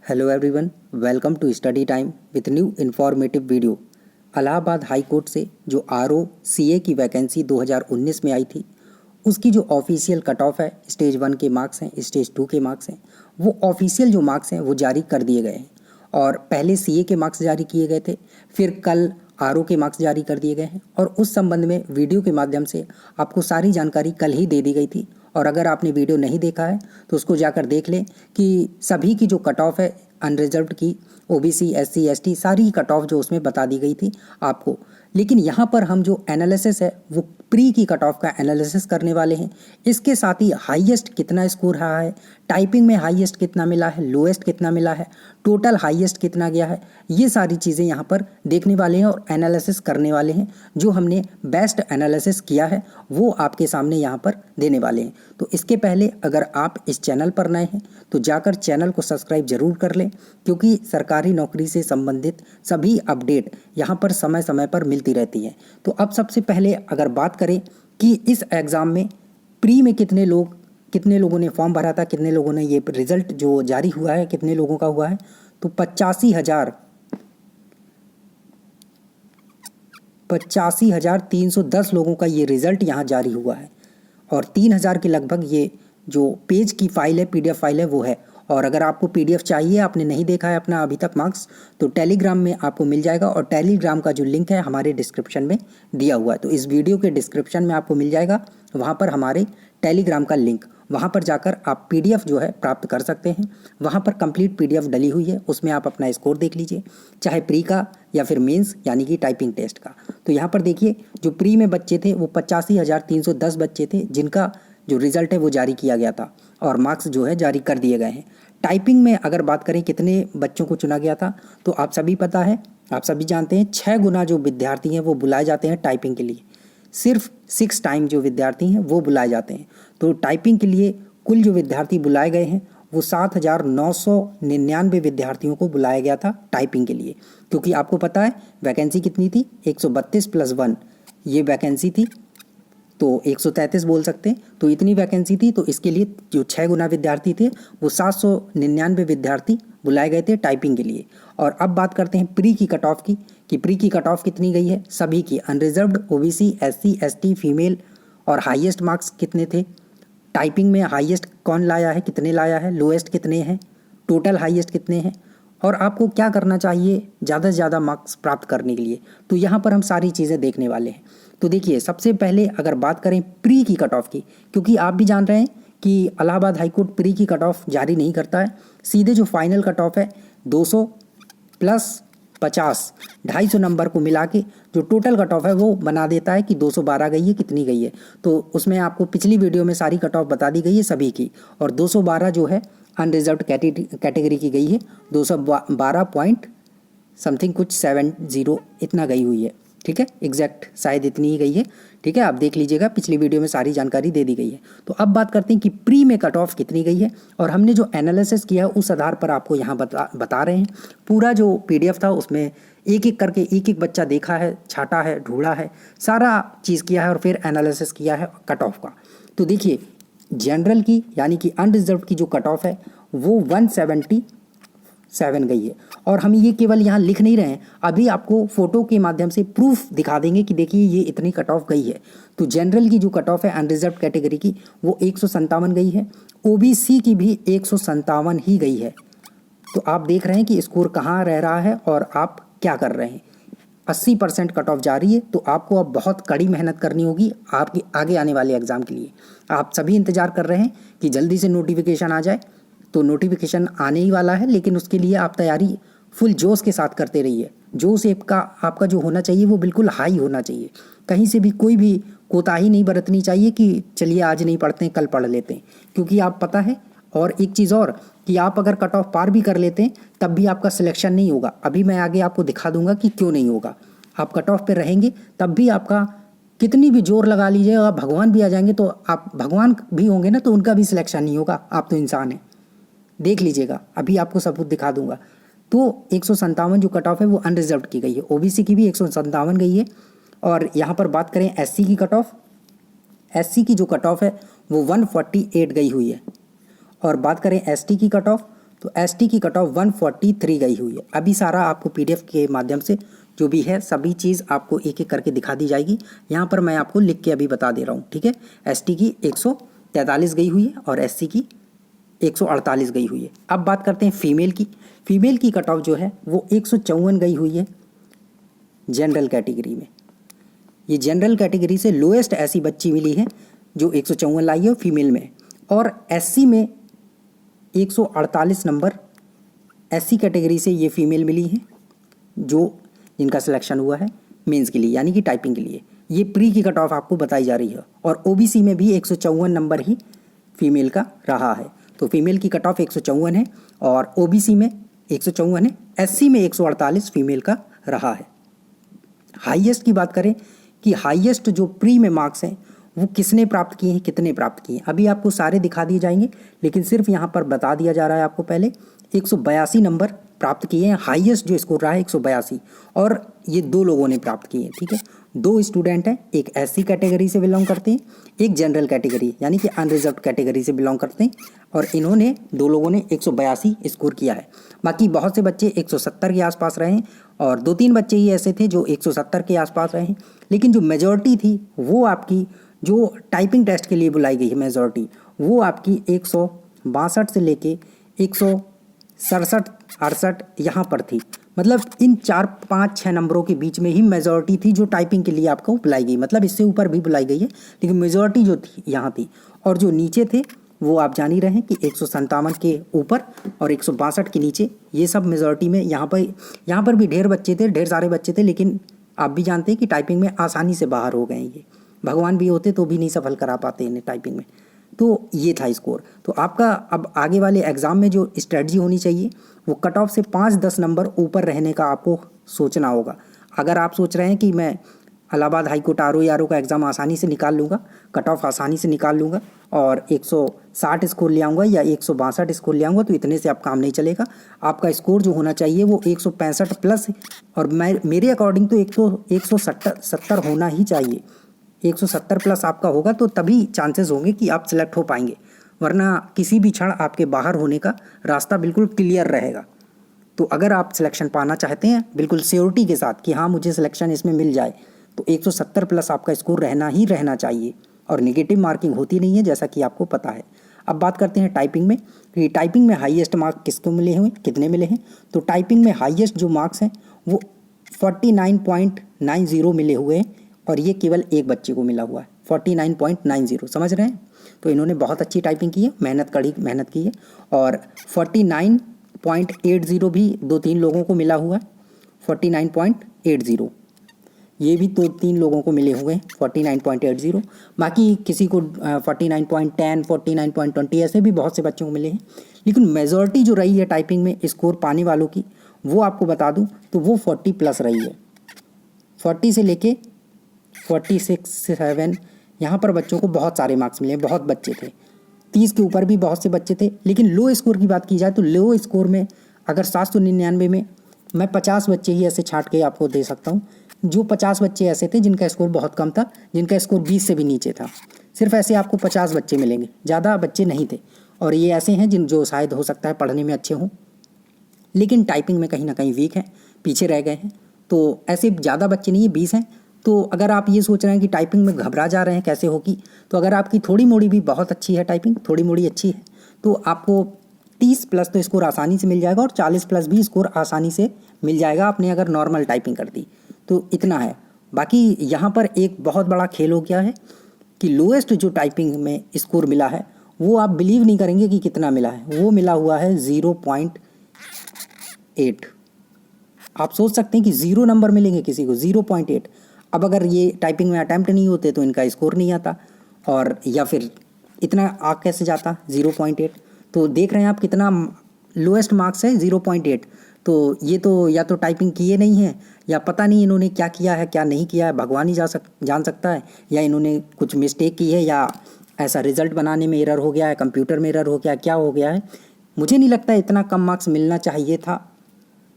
Hello everyone, welcome to study time with new informative video. Allahabad high court से जो RO CA की vacancy 2019 में आई थी, उसकी जो ऑफिशियल कट ऑफ है, स्टेज 1 के मार्क्स हैं, स्टेज 2 के मार्क्स हैं, वो ऑफिशियल जो मार्क्स हैं वो जारी कर दिए गए हैं। और पहले सीए के मार्क्स जारी किए गए थे, फिर कल आरओ के मार्क्स जारी कर दिए गए हैं। और उस संबंध में वीडियो के माध्यम से आपको सारी जानकारी कल ही दे दी गई थी। और अगर आपने वीडियो नहीं देखा है तो उसको जाकर देख लें कि सभी की जो कट ऑफ है अनरिजर्व्ड की, ओबीसी, एससी, एसटी, सारी कट ऑफ जो उसमें बता दी गई थी आपको। लेकिन यहाँ पर हम जो एनालिसिस है वो प्री की कट ऑफ का एनालिसिस करने वाले हैं। इसके साथ ही हाईएस्ट कितना स्कोर रहा है, टाइपिंग में हाईएस्ट कितना मिला है, लोएस्ट कितना मिला है, टोटल हाईएस्ट कितना गया है, ये सारी चीज़ें यहाँ पर देखने वाले हैं और एनालिसिस करने वाले हैं। जो हमने बेस्ट एनालिसिस किया है वो आपके सामने यहाँ पर देने वाले हैं। तो इसके पहले अगर आप इस चैनल पर नए हैं तो जाकर चैनल को सब्सक्राइब जरूर कर लें, क्योंकि सरकारी नौकरी से संबंधित सभी अपडेट यहाँ पर समय समय पर मिलती रहती हैं। तो अब सबसे पहले अगर बात करें कि इस एग्ज़ाम में प्री में कितने लोगों ने फॉर्म भरा था, कितने लोगों ने ये रिज़ल्ट जो जारी हुआ है कितने लोगों का हुआ है, तो 85,310 लोगों का ये रिज़ल्ट यहाँ जारी हुआ है। और 3,000 के लगभग ये जो पेज की फाइल है, पीडीएफ फाइल है वो है। और अगर आपको पीडीएफ चाहिए, आपने नहीं देखा है अपना अभी तक मार्क्स, तो टेलीग्राम में आपको मिल जाएगा। और टेलीग्राम का जो लिंक है हमारे डिस्क्रिप्शन में दिया हुआ है, तो इस वीडियो के डिस्क्रिप्शन में आपको मिल जाएगा, वहाँ पर हमारे टेलीग्राम का लिंक, वहाँ पर जाकर आप पीडीएफ जो है प्राप्त कर सकते हैं। वहाँ पर कंप्लीट पीडीएफ डली हुई है, उसमें आप अपना स्कोर देख लीजिए, चाहे प्री का या फिर मेंस यानी कि टाइपिंग टेस्ट का। तो यहाँ पर देखिए जो प्री में बच्चे थे वो 85,310 बच्चे थे, जिनका जो रिज़ल्ट है वो जारी किया गया था और मार्क्स जो है जारी कर दिए गए हैं। टाइपिंग में अगर बात करें कितने बच्चों को चुना गया था, तो आप सभी पता है, आप सभी जानते हैं 6 गुना जो विद्यार्थी हैं वो बुलाए जाते हैं टाइपिंग के लिए। सिर्फ 6 टाइम जो विद्यार्थी हैं वो बुलाए जाते हैं। तो टाइपिंग के लिए कुल जो विद्यार्थी बुलाए गए हैं वो 7,999 विद्यार्थियों को बुलाया गया था टाइपिंग के लिए। क्योंकि आपको पता है वैकेंसी कितनी थी, 132 + 1 ये वैकेंसी थी, तो 133 बोल सकते हैं। तो इतनी वैकेंसी थी, तो इसके लिए जो 6 गुना विद्यार्थी थे वो 799 विद्यार्थी बुलाए गए थे टाइपिंग के लिए। और अब बात करते हैं प्री की कट ऑफ की, कि प्री की कट ऑफ कितनी गई है सभी की, unreserved, OBC, SC, ST, female, और हाईएस्ट मार्क्स कितने थे, टाइपिंग में हाईएस्ट कौन लाया है, कितने लाया है, लोएस्ट कितने हैं, टोटल हाईएस्ट कितने हैं, और आपको क्या करना चाहिए ज़्यादा से ज़्यादा मार्क्स प्राप्त करने के लिए। तो यहाँ पर हम सारी चीज़ें देखने वाले हैं। तो देखिए सबसे पहले अगर बात करें प्री की कट ऑफ की, क्योंकि आप भी जान रहे हैं कि इलाहाबाद हाई कोर्ट प्री की कट ऑफ जारी नहीं करता है, सीधे जो फाइनल कट ऑफ है 200 + 50, 250 नंबर को मिला के जो टोटल कट ऑफ है वो बना देता है कि 212 गई है, कितनी गई है। तो उसमें आपको पिछली वीडियो में सारी कट ऑफ बता दी गई है सभी की, और 212 जो है अनरिजर्व्ड कैटेगरी की गई है, 212 पॉइंट समथिंग कुछ 70 इतना गई हुई है। ठीक है, एग्जैक्ट शायद इतनी ही गई है। ठीक है, आप देख लीजिएगा, पिछली वीडियो में सारी जानकारी दे दी गई है। तो अब बात करते हैं कि प्री में कट ऑफ कितनी गई है, और हमने जो एनालिसिस किया है उस आधार पर आपको यहाँ बता रहे हैं। पूरा जो पीडीएफ था उसमें एक एक करके एक एक बच्चा देखा है, छाटा है, ढूंढा है, सारा चीज़ किया है और फिर एनालिसिस किया है कट ऑफ का। तो देखिए जनरल की यानी कि अनरिजर्व्ड की जो कट ऑफ है वो 177 गई है। और हम ये केवल यहाँ लिख नहीं रहे हैं, अभी आपको फोटो के माध्यम से प्रूफ दिखा देंगे कि देखिए ये इतनी कट ऑफ गई है। तो जनरल की जो कट ऑफ है अनरिजर्व्ड कैटेगरी की वो 157 गई है, ओबीसी की भी 157 ही गई है। तो आप देख रहे हैं कि स्कोर कहाँ रह रहा है और आप क्या कर रहे हैं। 80% कट ऑफ जा रही है, तो आपको अब बहुत कड़ी मेहनत करनी होगी आपके आगे आने वाले एग्ज़ाम के लिए। आप सभी इंतज़ार कर रहे हैं कि जल्दी से नोटिफिकेशन आ जाए, तो नोटिफिकेशन आने ही वाला है, लेकिन उसके लिए आप तैयारी फुल जोश के साथ करते रहिए। जोश आपका जो होना चाहिए वो बिल्कुल हाई होना चाहिए, कहीं से भी कोई भी कोताही नहीं बरतनी चाहिए कि चलिए आज नहीं पढ़ते हैं कल पढ़ लेते हैं। क्योंकि आप पता है, और एक चीज़ और, कि आप अगर कट ऑफ पार भी कर लेते हैं तब भी आपका सिलेक्शन नहीं होगा। अभी मैं आगे आपको दिखा दूंगा कि क्यों नहीं होगा। आप कट ऑफ पे रहेंगे तब भी आपका कितनी भी जोर लगा लीजिए, और भगवान भी आ जाएंगे तो आप भगवान भी होंगे ना, तो उनका भी सिलेक्शन नहीं होगा। आप तो इंसान हैं, देख लीजिएगा, अभी आपको सबूत दिखा दूंगा। तो 157 जो कट ऑफ है वो अनरिजर्व्ड की गई है, ओबीसी की भी 157 गई है। और यहाँ पर बात करें एससी की कट ऑफ, एससी की जो कट ऑफ है वो 148 गई हुई है। और बात करें एसटी की कट ऑफ तो एसटी की कट ऑफ 143 गई हुई है। अभी सारा आपको पीडीएफ के माध्यम से जो भी है सभी चीज़ आपको एक एक करके दिखा दी जाएगी। यहाँ पर मैं आपको लिख के अभी बता दे रहा हूँ, ठीक है। एसटी की 143 गई हुई है और एससी की 148 गई हुई है। अब बात करते हैं फीमेल की। फीमेल की कट ऑफ जो है वो 154 गई हुई है जनरल कैटेगरी में। ये जनरल कैटेगरी से लोएस्ट ऐसी बच्ची मिली है जो 154 लाई है फीमेल में। और एससी में 148 नंबर एससी कैटेगरी से ये फीमेल मिली है जो जिनका सिलेक्शन हुआ है मेंस के लिए यानी कि टाइपिंग के लिए। ये प्री की कट ऑफ आपको बताई जा रही है। और ओबीसी में भी 154 नंबर ही फीमेल का रहा है। तो फीमेल की कट ऑफ 154 है और ओबीसी में 154 है, एससी में 148 फीमेल का रहा है। हाईएस्ट की बात करें कि हाईएस्ट जो प्री में मार्क्स हैं वो किसने प्राप्त किए हैं, कितने प्राप्त किए हैं, अभी आपको सारे दिखा दिए जाएंगे, लेकिन सिर्फ यहाँ पर बता दिया जा रहा है आपको पहले 182 नंबर प्राप्त किए हैं। हाईएस्ट जो स्कोर रहा है 182 और ये 2 लोगों ने प्राप्त किए हैं, ठीक है। 2 स्टूडेंट हैं, एक एससी कैटेगरी से बिलोंग करते हैं, एक जनरल कैटेगरी यानी कि अनरिजर्व्ड कैटेगरी से बिलोंग करते हैं और इन्होंने 2 लोगों ने 182 स्कोर किया है। बाकी बहुत से बच्चे 170 के आसपास रहे हैं और 2-3 बच्चे ही ऐसे थे जो 170 के आसपास रहे हैं। लेकिन जो मेजॉरिटी थी वो आपकी जो टाइपिंग टेस्ट के लिए बुलाई गई है मेजॉरिटी, वो आपकी 162 से लेके 167-68 यहाँ पर थी। मतलब इन 4-5-6 नंबरों के बीच में ही मेजॉरिटी थी जो टाइपिंग के लिए आपको बुलाई गई। मतलब इससे ऊपर भी बुलाई गई है लेकिन मेजॉरिटी जो थी यहाँ थी। और जो नीचे थे वो आप जान ही रहे हैं कि 157 के ऊपर और 162 के नीचे, ये सब मेजॉरिटी में। यहाँ पर भी ढेर बच्चे थे, ढेर सारे बच्चे थे, लेकिन आप भी जानते हैं कि टाइपिंग में आसानी से बाहर हो गए ये। भगवान भी होते तो भी नहीं सफल करा पाते इन्हें टाइपिंग में। तो ये था स्कोर। तो आपका अब आगे वाले एग्ज़ाम में जो स्ट्रेटजी होनी चाहिए वो कट ऑफ से 5-10 नंबर ऊपर रहने का आपको सोचना होगा। अगर आप सोच रहे हैं कि मैं इलाहाबाद हाई कोर्ट आर का एग्ज़ाम आसानी से निकाल लूँगा, कट ऑफ आसानी से निकाल लूँगा और 160 स्कोर ले आऊँगा या 162 स्कोर ले आऊँगा, तो इतने से आप काम नहीं चलेगा। आपका स्कोर जो होना चाहिए वो 165 प्लस, और मेरे अकॉर्डिंग तो 170 होना ही चाहिए। 170 प्लस आपका होगा तो तभी चांसेस होंगे कि आप सिलेक्ट हो पाएंगे, वरना किसी भी क्षण आपके बाहर होने का रास्ता बिल्कुल क्लियर रहेगा। तो अगर आप सिलेक्शन पाना चाहते हैं बिल्कुल श्योरिटी के साथ कि हाँ मुझे सिलेक्शन इसमें मिल जाए, तो 170 प्लस आपका स्कोर रहना ही रहना चाहिए और नेगेटिव मार्किंग होती नहीं है जैसा कि आपको पता है। अब बात करते हैं टाइपिंग में। कि टाइपिंग में हाईएस्ट मार्क किसको मिले हुए, कितने मिले हैं। तो टाइपिंग में हाईएस्ट जो मार्क्स हैं वो 49.90 मिले हुए हैं और ये केवल एक बच्चे को मिला हुआ है 49.90। समझ रहे हैं। तो इन्होंने बहुत अच्छी टाइपिंग की है, मेहनत की है। और 49.80 भी 2-3 लोगों को मिला हुआ है। 49.80 ये भी 2-3 लोगों को मिले हुए हैं 49.80। बाकी किसी को 49.10, 49.20 ऐसे भी बहुत से बच्चों को मिले हैं। लेकिन मेजॉरिटी जो रही है टाइपिंग में स्कोर पाने वालों की, वो आपको बता दूं तो वो 40 प्लस रही है। 40 से लेके 46-7 यहाँ पर बच्चों को बहुत सारे मार्क्स मिले, बहुत बच्चे थे। 30 के ऊपर भी बहुत से बच्चे थे। लेकिन लो स्कोर की बात की जाए तो लो स्कोर में अगर 799 में मैं 50 बच्चे ही ऐसे छांट के आपको दे सकता हूँ। जो 50 बच्चे ऐसे थे जिनका स्कोर बहुत कम था, जिनका स्कोर 20 से भी नीचे था। सिर्फ ऐसे आपको 50 बच्चे मिलेंगे, ज़्यादा बच्चे नहीं थे। और ये ऐसे हैं जो शायद हो सकता है पढ़ने में अच्छे हों लेकिन टाइपिंग में कहीं ना कहीं वीक हैं, पीछे रह गए हैं। तो ऐसे ज़्यादा बच्चे नहीं है, 20 हैं। तो अगर आप ये सोच रहे हैं कि टाइपिंग में घबरा जा रहे हैं कैसे होगी, तो अगर आपकी थोड़ी मोड़ी भी बहुत अच्छी है, टाइपिंग थोड़ी मोड़ी अच्छी है, तो आपको 30 प्लस तो स्कोर आसानी से मिल जाएगा और 40 प्लस भी स्कोर आसानी से मिल जाएगा आपने अगर नॉर्मल टाइपिंग कर दी तो। इतना है। बाकी यहाँ पर एक बहुत बड़ा खेल हो गया है कि लोएस्ट जो टाइपिंग में स्कोर मिला है वो आप बिलीव नहीं करेंगे कि कितना मिला है। वो मिला हुआ है 0.8। आप सोच सकते हैं कि 0 नंबर मिलेंगे किसी को, 0.8। अब अगर ये टाइपिंग में अटैम्प्ट नहीं होते तो इनका स्कोर नहीं आता, और या फिर इतना आ कैसे जाता 0.8। तो देख रहे हैं आप कितना लोएस्ट मार्क्स है 0.8। तो ये तो या तो टाइपिंग किए नहीं है या पता नहीं इन्होंने क्या किया है क्या नहीं किया है, भगवान ही जान सकता है। या इन्होंने कुछ मिस्टेक की है या ऐसा रिजल्ट बनाने में एरर हो गया है, कंप्यूटर में एरर हो गया, क्या हो गया है। मुझे नहीं लगता इतना कम मार्क्स मिलना चाहिए था।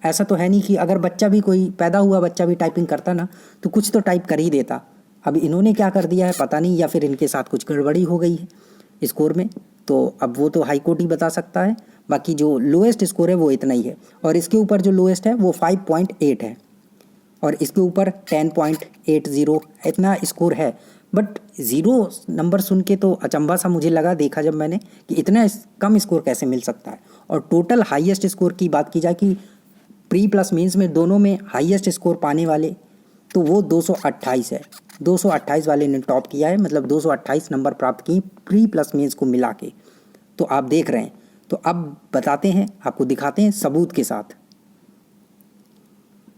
ऐसा तो है नहीं कि अगर बच्चा भी कोई पैदा हुआ बच्चा भी टाइपिंग करता ना तो कुछ तो टाइप कर ही देता। अब इन्होंने क्या कर दिया है पता नहीं, या फिर इनके साथ कुछ गड़बड़ी हो गई है स्कोर में। तो अब वो तो हाई कोर्ट ही बता सकता है। बाकी जो लोएस्ट स्कोर है वो इतना ही है, और इसके ऊपर जो लोएस्ट है वो 5.8 है, और इसके ऊपर 10.80 इतना स्कोर है। बट ज़ीरो नंबर सुन के तो अचंभा सा मुझे लगा, देखा जब मैंने कि इतना कम स्कोर कैसे मिल सकता है। और टोटल हाईएस्ट स्कोर की बात की जाए कि प्री प्लस मेंस में दोनों में हाईएस्ट स्कोर पाने वाले, तो वो 228 है। 228 वाले ने टॉप किया है, मतलब 228 नंबर प्राप्त किए प्री प्लस मेंस को मिला के। तो आप देख रहे हैं। तो अब बताते हैं, आपको दिखाते हैं सबूत के साथ।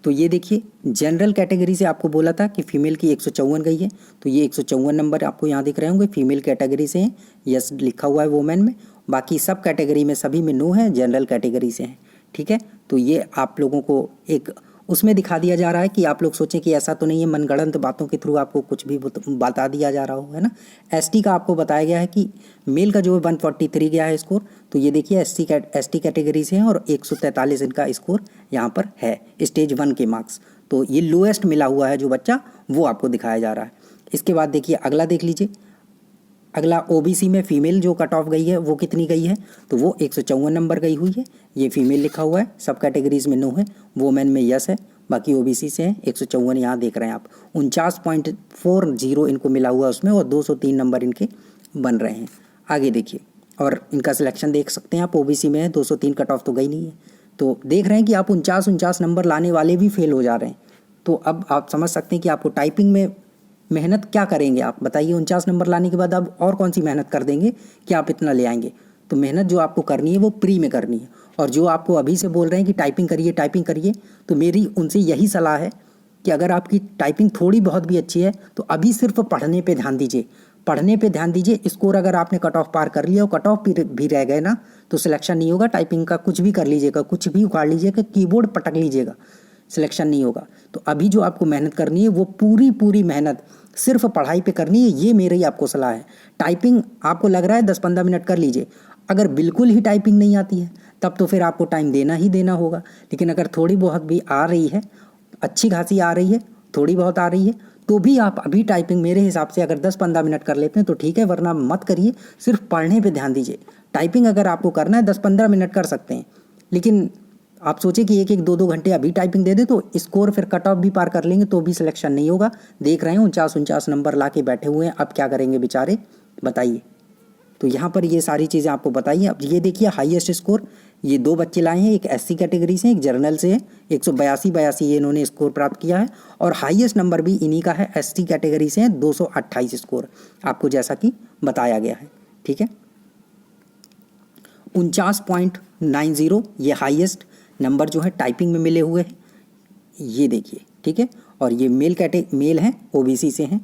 तो ये देखिए, जनरल कैटेगरी से आपको बोला था कि फीमेल की 154 गई है, तो ये 154 नंबर आपको यहाँ दिख रहे होंगे, फीमेल कैटेगरी से हैं, यस लिखा हुआ है वोमेन में। बाकी सब कैटेगरी में सभी में नो है, जनरल कैटेगरी से हैं, ठीक है। तो ये आप लोगों को एक उसमें दिखा दिया जा रहा है कि आप लोग सोचें कि ऐसा तो नहीं है मनगढ़ंत बातों के थ्रू आपको कुछ भी बता दिया जा रहा हो, है ना। एसटी का आपको बताया गया है कि मेल का जो है 143 गया है स्कोर, तो ये देखिए एसटी कैटेगरी से हैं और 143 इनका स्कोर यहाँ पर है, स्टेज 1 के मार्क्स। तो ये लोएस्ट मिला हुआ है जो बच्चा, वो आपको दिखाया जा रहा है। इसके बाद देखिए अगला देख लीजिए, अगला ओबीसी में फीमेल जो कट ऑफ गई है वो कितनी गई है, तो वो 154 नंबर गई हुई है। ये फीमेल लिखा हुआ है, सब कैटेगरीज में नो है, वोमेन में यस है, बाकी ओबीसी से है। 154 यहाँ देख रहे हैं आप, 49.40 इनको मिला हुआ है उसमें, और 203 नंबर इनके बन रहे हैं। आगे देखिए, और इनका सिलेक्शन देख सकते हैं आप, ओबीसी में है, 203 कट ऑफ तो गई नहीं है। तो देख रहे हैं कि आप 49 नंबर लाने वाले भी फेल हो जा रहे हैं। तो अब आप समझ सकते हैं कि आपको टाइपिंग में मेहनत क्या करेंगे आप, बताइए। 49 नंबर लाने के बाद आप और कौन सी मेहनत कर देंगे कि आप इतना ले आएंगे। तो मेहनत जो आपको करनी है वो प्री में करनी है। और जो आपको अभी से बोल रहे हैं कि टाइपिंग करिए, तो मेरी उनसे यही सलाह है कि अगर आपकी टाइपिंग थोड़ी बहुत भी अच्छी है तो अभी सिर्फ पढ़ने पे ध्यान दीजिए। स्कोर अगर आपने कट ऑफ पार कर लिया और कट ऑफ भी रह गए ना, तो सिलेक्शन नहीं होगा। टाइपिंग का कुछ भी कर लीजिएगा, कुछ भी उखाड़ लीजिएगा, कीबोर्ड पटक लीजिएगा, सिलेक्शन नहीं होगा। तो अभी जो आपको मेहनत करनी है वो पूरी मेहनत सिर्फ पढ़ाई पे करनी है, ये मेरी आपको सलाह है। टाइपिंग आपको लग रहा है 10-15 मिनट कर लीजिए, अगर बिल्कुल ही टाइपिंग नहीं आती है तब तो फिर आपको टाइम देना ही देना होगा। लेकिन अगर थोड़ी बहुत भी आ रही है, अच्छी खासी आ रही है, थोड़ी बहुत आ रही है, तो भी आप अभी टाइपिंग मेरे हिसाब से अगर 10-15 मिनट कर लेते हैं तो ठीक है, वरना मत करिए, सिर्फ पढ़ने पे ध्यान दीजिए। टाइपिंग अगर आपको करना है 10-15 मिनट कर सकते हैं, लेकिन आप सोचिए कि 1-2 घंटे अभी टाइपिंग दे दे तो स्कोर फिर कट ऑफ भी पार कर लेंगे तो भी सिलेक्शन नहीं होगा। देख रहे हैं 49 नंबर ला के बैठे हुए हैं, अब क्या करेंगे बेचारे, बताइए। तो यहाँ पर ये सारी चीज़ें आपको बताइए। अब ये देखिए हाईएस्ट स्कोर ये 2 बच्चे लाए हैं, एक एससी कैटेगरी से, एक जर्नल से है। 182 ये इन्होंने स्कोर प्राप्त किया है, और हाईएस्ट नंबर भी इन्हीं का है, एसटी कैटेगरी से है, 228 स्कोर, आपको जैसा कि बताया गया है, ठीक है। 49.90 ये हाईएस्ट नंबर जो है टाइपिंग में मिले हुए हैं, ये देखिए, ठीक है। और ये मेल हैं, ओबीसी से हैं,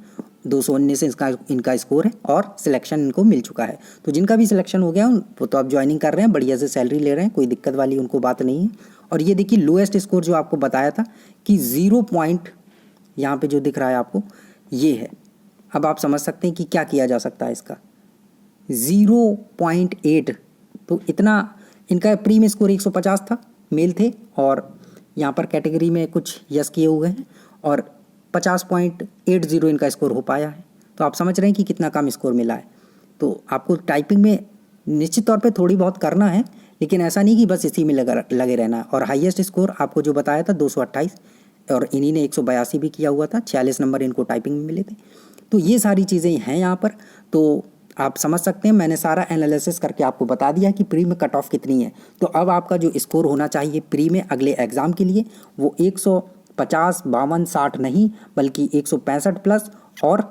219 इनका स्कोर है, और सिलेक्शन इनको मिल चुका है। तो जिनका भी सिलेक्शन हो गया वो तो आप ज्वाइनिंग कर रहे हैं, बढ़िया से सैलरी ले रहे हैं, कोई दिक्कत वाली उनको बात नहीं है। और ये देखिए लोएस्ट स्कोर जो आपको बताया था कि 0 पॉइंट यहाँ पे जो दिख रहा है आपको, ये है। अब आप समझ सकते हैं कि क्या किया जा सकता है इसका, 0.8। तो इतना इनका प्री में स्कोर 150 था, मेल थे, और यहाँ पर कैटेगरी में कुछ यस किए हुए हैं, और 50.80 इनका स्कोर हो पाया है। तो आप समझ रहे हैं कि कितना कम स्कोर मिला है। तो आपको टाइपिंग में निश्चित तौर पे थोड़ी बहुत करना है, लेकिन ऐसा नहीं कि बस इसी में लगे रहना है। और हाईएस्ट स्कोर आपको जो बताया था 228, और इन्हीं ने 182 भी किया हुआ था, 46 नंबर इनको टाइपिंग में मिले थे। तो ये सारी चीज़ें हैं यहाँ पर, तो आप समझ सकते हैं। मैंने सारा एनालिसिस करके आपको बता दिया कि प्री में कट ऑफ कितनी है। तो अब आपका जो स्कोर होना चाहिए प्री में अगले एग्ज़ाम के लिए वो 150, 52, 60 नहीं, बल्कि 165 प्लस और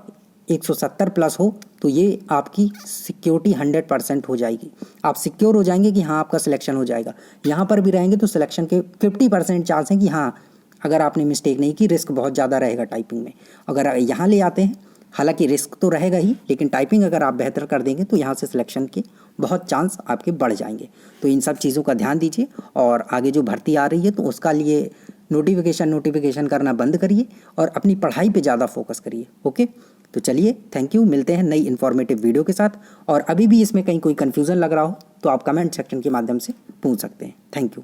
170 प्लस हो, तो ये आपकी सिक्योरिटी 100% हो जाएगी। आप सिक्योर हो जाएंगे कि हाँ आपका सिलेक्शन हो जाएगा। यहाँ पर भी रहेंगे तो सिलेक्शन के 50% चांस हैं कि हाँ, अगर आपने मिस्टेक नहीं की, रिस्क बहुत ज़्यादा रहेगा टाइपिंग में। अगर यहाँ ले आते हैं, हालांकि रिस्क तो रहेगा ही, लेकिन टाइपिंग अगर आप बेहतर कर देंगे तो यहाँ से सिलेक्शन के बहुत चांस आपके बढ़ जाएंगे। तो इन सब चीज़ों का ध्यान दीजिए, और आगे जो भर्ती आ रही है तो उसका लिए नोटिफिकेशन करना बंद करिए और अपनी पढ़ाई पे ज़्यादा फोकस करिए। ओके, तो चलिए, थैंक यू, मिलते हैं नई इन्फॉर्मेटिव वीडियो के साथ। और अभी भी इसमें कहीं कोई कन्फ्यूज़न लग रहा हो तो आप कमेंट सेक्शन के माध्यम से पूछ सकते हैं। Thank you.